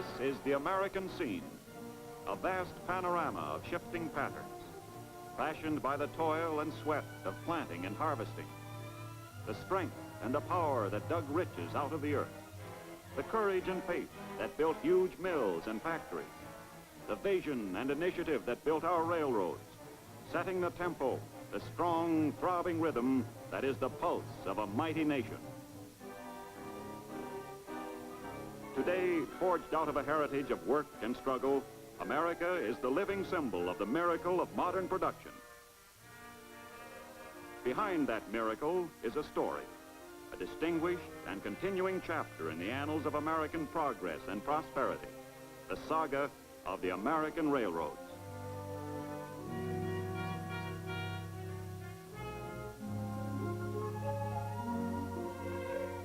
This is the American scene, a vast panorama of shifting patterns, fashioned by the toil and sweat of planting and harvesting, the strength and the power that dug riches out of the earth, the courage and faith that built huge mills and factories, the vision and initiative that built our railroads, setting the tempo, the strong, throbbing rhythm that is the pulse of a mighty nation. Today, forged out of a heritage of work and struggle, America is the living symbol of the miracle of modern production. Behind that miracle is a story, a distinguished and continuing chapter in the annals of American progress and prosperity, the saga of the American railroads.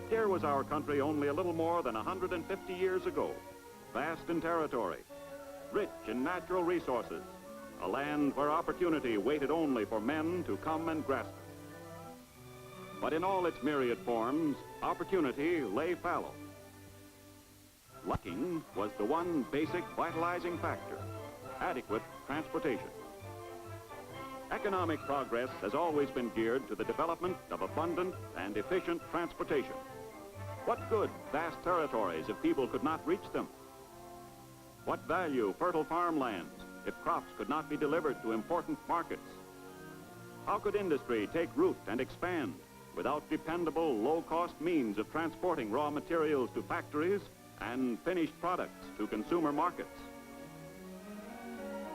Here was our country only a little more than 150 years ago, vast in territory, rich in natural resources, a land where opportunity waited only for men to come and grasp it. But in all its myriad forms, opportunity lay fallow. Lacking was the one basic vitalizing factor, adequate transportation. Economic progress has always been geared to the development of abundant and efficient transportation. What good vast territories if people could not reach them? What value fertile farmlands if crops could not be delivered to important markets? How could industry take root and expand without dependable, low-cost means of transporting raw materials to factories and finished products to consumer markets?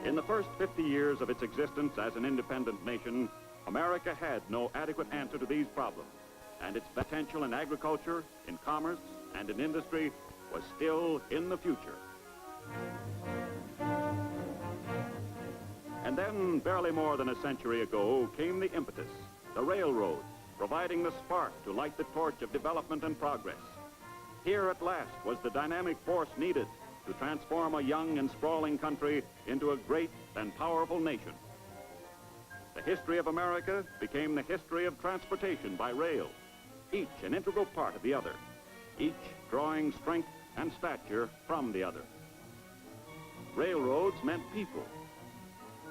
In the first 50 years of its existence as an independent nation, America had no adequate answer to these problems, and its potential in agriculture, in commerce, and in industry was still in the future. And then, barely more than a century ago, came the impetus, the railroads, providing the spark to light the torch of development and progress. Here at last was the dynamic force needed to transform a young and sprawling country into a great and powerful nation. The history of America became the history of transportation by rail, each an integral part of the other, each drawing strength and stature from the other. Railroads meant people.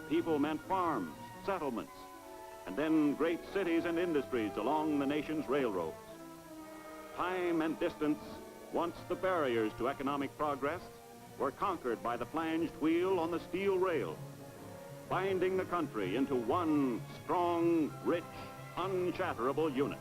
People meant farms, settlements, and then great cities and industries along the nation's railroads. Time and distance, once the barriers to economic progress, were conquered by the flanged wheel on the steel rail, binding the country into one strong, rich, unshatterable unit.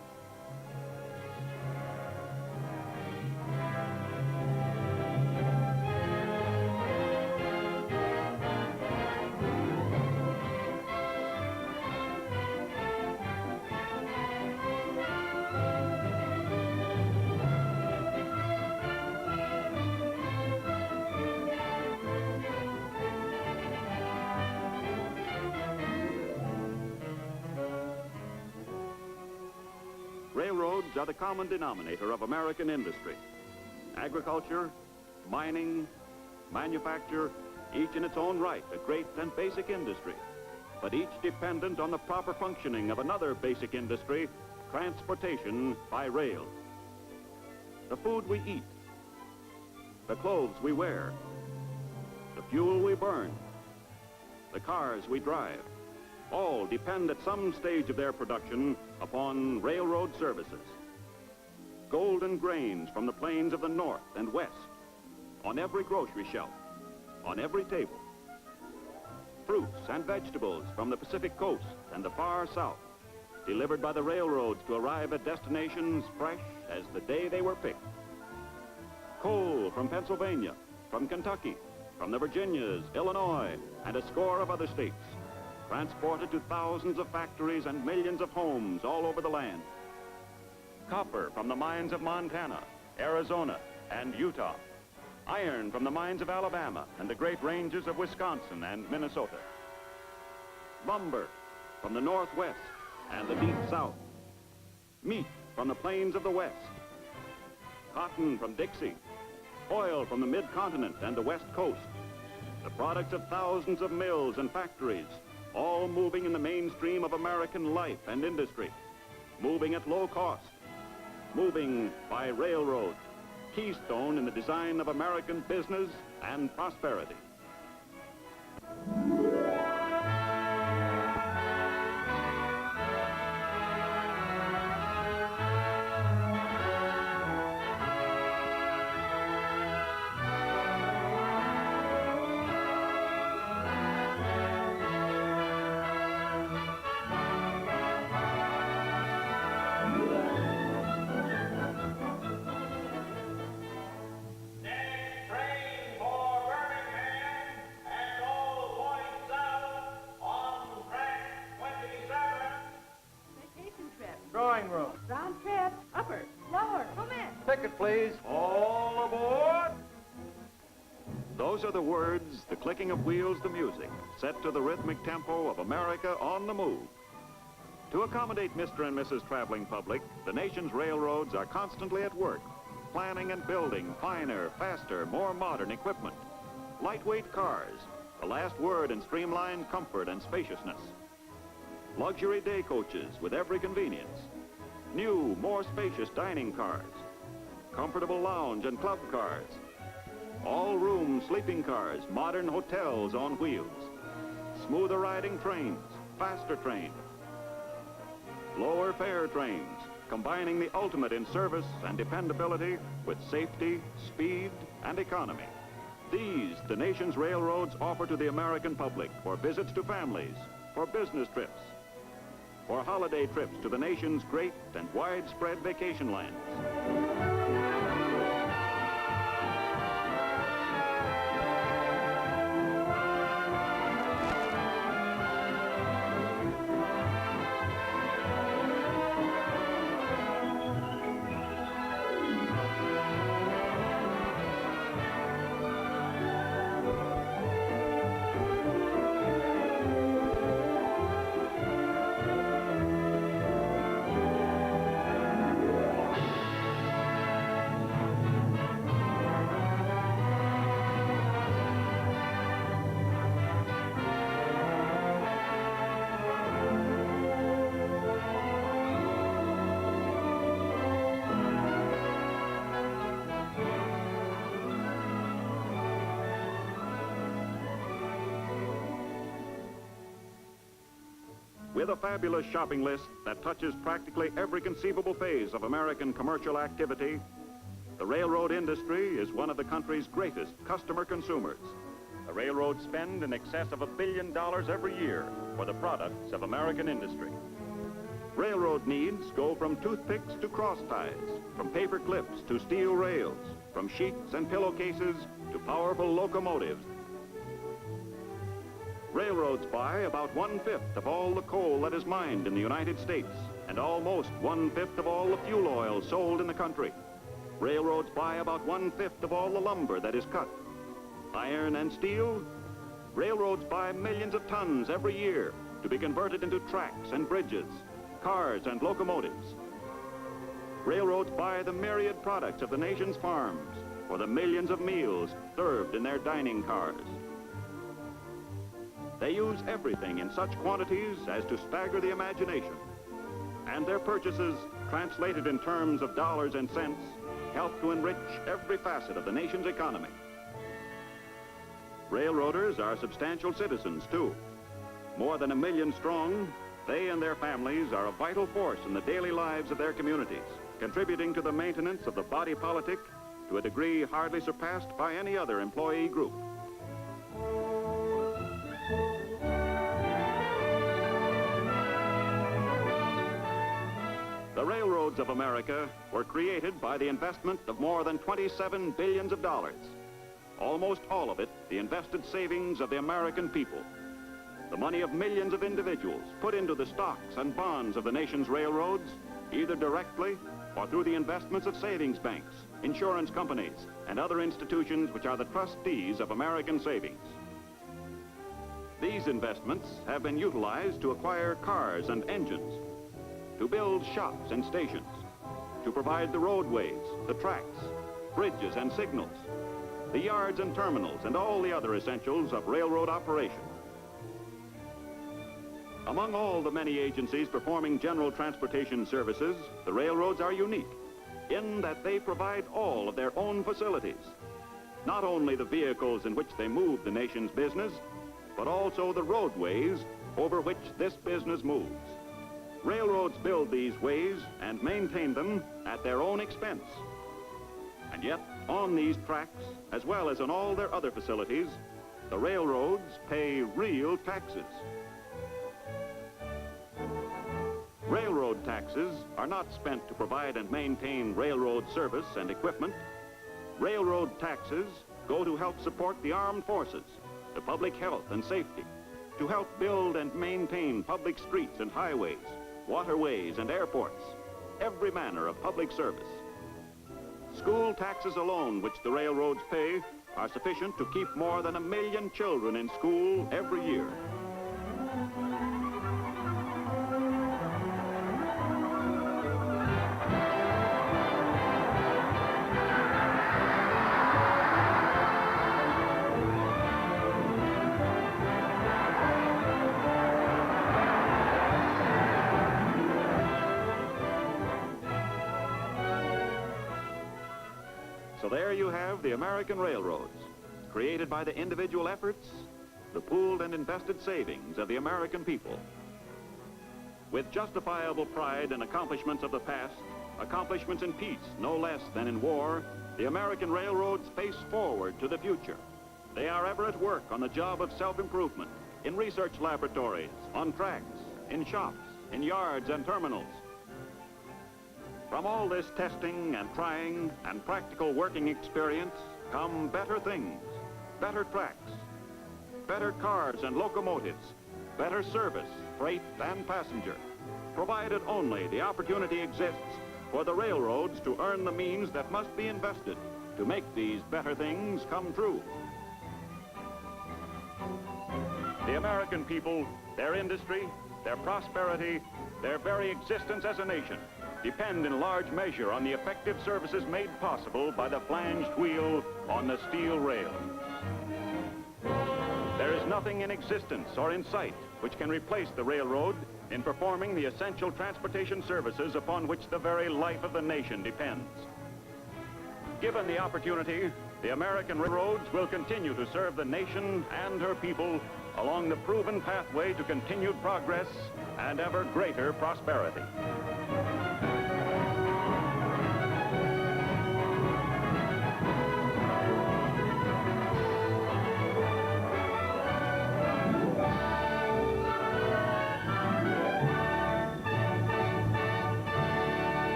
Railroads are the common denominator of American industry. Agriculture, mining, manufacture, each in its own right a great and basic industry, but each dependent on the proper functioning of another basic industry, transportation by rail. The food we eat, the clothes we wear, the fuel we burn, the cars we drive, all depend at some stage of their production upon railroad services. Golden grains from the plains of the north and west, on every grocery shelf, on every table. Fruits and vegetables from the Pacific coast and the far south, delivered by the railroads to arrive at destinations fresh as the day they were picked. Coal from Pennsylvania, from Kentucky, from the Virginias, Illinois, and a score of other states, transported to thousands of factories and millions of homes all over the land. Copper from the mines of Montana, Arizona, and Utah. Iron from the mines of Alabama and the great ranges of Wisconsin and Minnesota. Lumber from the Northwest and the deep South. Meat from the plains of the West. Cotton from Dixie. Oil from the mid-continent and the West Coast. The products of thousands of mills and factories, all moving in the mainstream of American life and industry, moving at low cost, moving by railroad, keystone in the design of American business and prosperity. Drawing room. Round trip. Upper. Lower. Come in. Ticket, please. All aboard! Those are the words, the clicking of wheels, the music, set to the rhythmic tempo of America on the move. To accommodate Mr. and Mrs. traveling public, the nation's railroads are constantly at work, planning and building finer, faster, more modern equipment. Lightweight cars, the last word in streamlined comfort and spaciousness. Luxury day coaches with every convenience. New, more spacious dining cars. Comfortable lounge and club cars. All-room sleeping cars, modern hotels on wheels. Smoother riding trains, faster trains. Lower fare trains, combining the ultimate in service and dependability with safety, speed, and economy. These, the nation's railroads offer to the American public for visits to families, for business trips, for holiday trips to the nation's great and widespread vacation lands. With a fabulous shopping list that touches practically every conceivable phase of American commercial activity, the railroad industry is one of the country's greatest customer consumers. The railroads spend in excess of $1 billion every year for the products of American industry. Railroad needs go from toothpicks to cross ties, from paper clips to steel rails, from sheets and pillowcases to powerful locomotives. Railroads buy about 1/5 of all the coal that is mined in the United States and almost 1/5 of all the fuel oil sold in the country. Railroads buy about 1/5 of all the lumber that is cut. Iron and steel, railroads buy millions of tons every year to be converted into tracks and bridges, cars and locomotives. Railroads buy the myriad products of the nation's farms for the millions of meals served in their dining cars. They use everything in such quantities as to stagger the imagination. And their purchases, translated in terms of dollars and cents, help to enrich every facet of the nation's economy. Railroaders are substantial citizens, too. More than 1 million strong, they and their families are a vital force in the daily lives of their communities, contributing to the maintenance of the body politic to a degree hardly surpassed by any other employee group. The railroads of America were created by the investment of more than $27 billion. Almost all of it, the invested savings of the American people. The money of millions of individuals put into the stocks and bonds of the nation's railroads, either directly or through the investments of savings banks, insurance companies, and other institutions which are the trustees of American savings. These investments have been utilized to acquire cars and engines, to build shops and stations, to provide the roadways, the tracks, bridges and signals, the yards and terminals, and all the other essentials of railroad operation. Among all the many agencies performing general transportation services, the railroads are unique. in that they provide all of their own facilities. Not only the vehicles in which they move the nation's business, but also the roadways over which this business moves. Railroads build these ways and maintain them at their own expense. And yet, on these tracks, as well as on all their other facilities, the railroads pay real taxes. Railroad taxes are not spent to provide and maintain railroad service and equipment. Railroad taxes go to help support the armed forces, the public health and safety, to help build and maintain public streets and highways, waterways and airports, every manner of public service. School taxes alone, which the railroads pay, are sufficient to keep more than 1 million children in school every year. So there you have the American railroads, created by the individual efforts, the pooled and invested savings of the American people. With justifiable pride and accomplishments of the past, accomplishments in peace no less than in war, the American railroads face forward to the future. They are ever at work on the job of self-improvement, in research laboratories, on tracks, in shops, in yards and terminals. From all this testing and trying and practical working experience come better things, better tracks, better cars and locomotives, better service, freight and passenger, provided only the opportunity exists for the railroads to earn the means that must be invested to make these better things come true. The American people, their industry, their prosperity, their very existence as a nation depend in large measure on the effective services made possible by the flanged wheel on the steel rail. There is nothing in existence or in sight which can replace the railroad in performing the essential transportation services upon which the very life of the nation depends. Given the opportunity, the American railroads will continue to serve the nation and her people along the proven pathway to continued progress and ever greater prosperity.